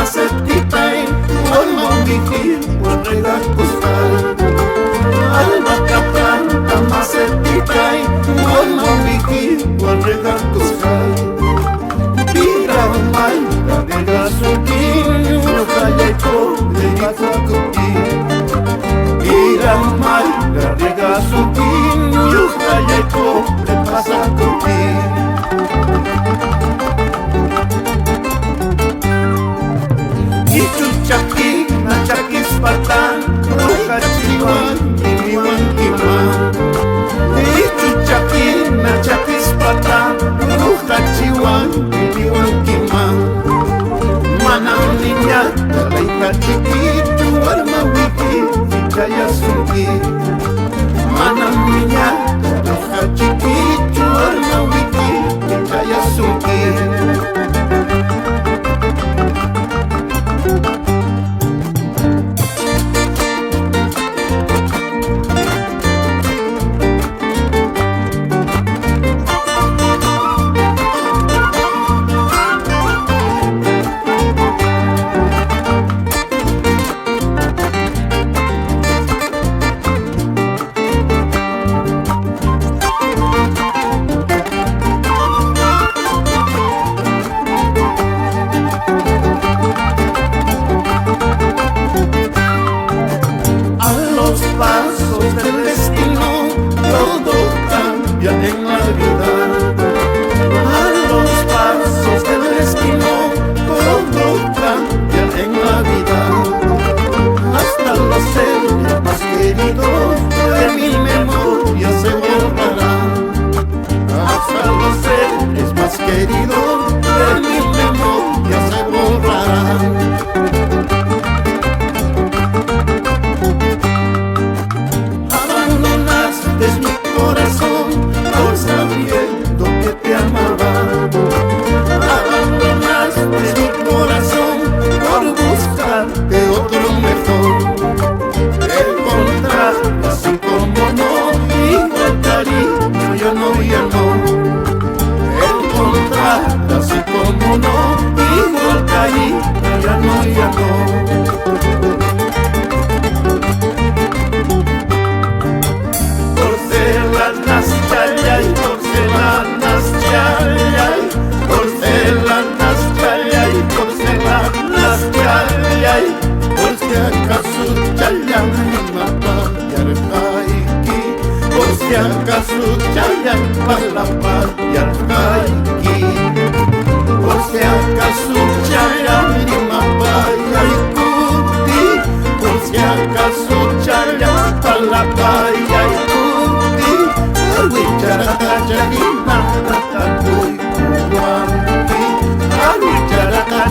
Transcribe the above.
masetitay walmawiki warregakusqay almakapran tamasetitay walmawiki warregakusqay piramay regasukin ñuqallayko regasukukin piramay regasukin ñuqallayko repasakukin Ichuchaki, nachakis patan, rokachiwan, iniwan kiman. Ichuchaki, nachakis patan, rokachiwan, iniwan kiman. Manang niya, talay ka chikichu, warmawiki, fichaya suki. Manang niya, talay ka chikichu, warmawiki, fichaya suki. Pasos del destino, todo cambia en la vida. A los pasos del destino, todo cambia en la vida. Hasta los seres más queridos de mi memoria se borrarán. Hasta los seres más queridos de mi memoria se borrarán. Es mi corazón, por sabiendo que te amaba. Abandonaste mi corazón por buscarte otro mejor. Encontraste así como no, igual cariño ya no. Encontraste así como no, igual cariño ya no. Porcelanas chayay, porcelanas chayay, porcelanas chayay, porcelanas chayay. Por si acaso chayay mapayarqayki, por si acaso chayay palapayarqayki, por si acaso chayay mapayaykuti, por si acaso chayay palapayaykuti. Charaka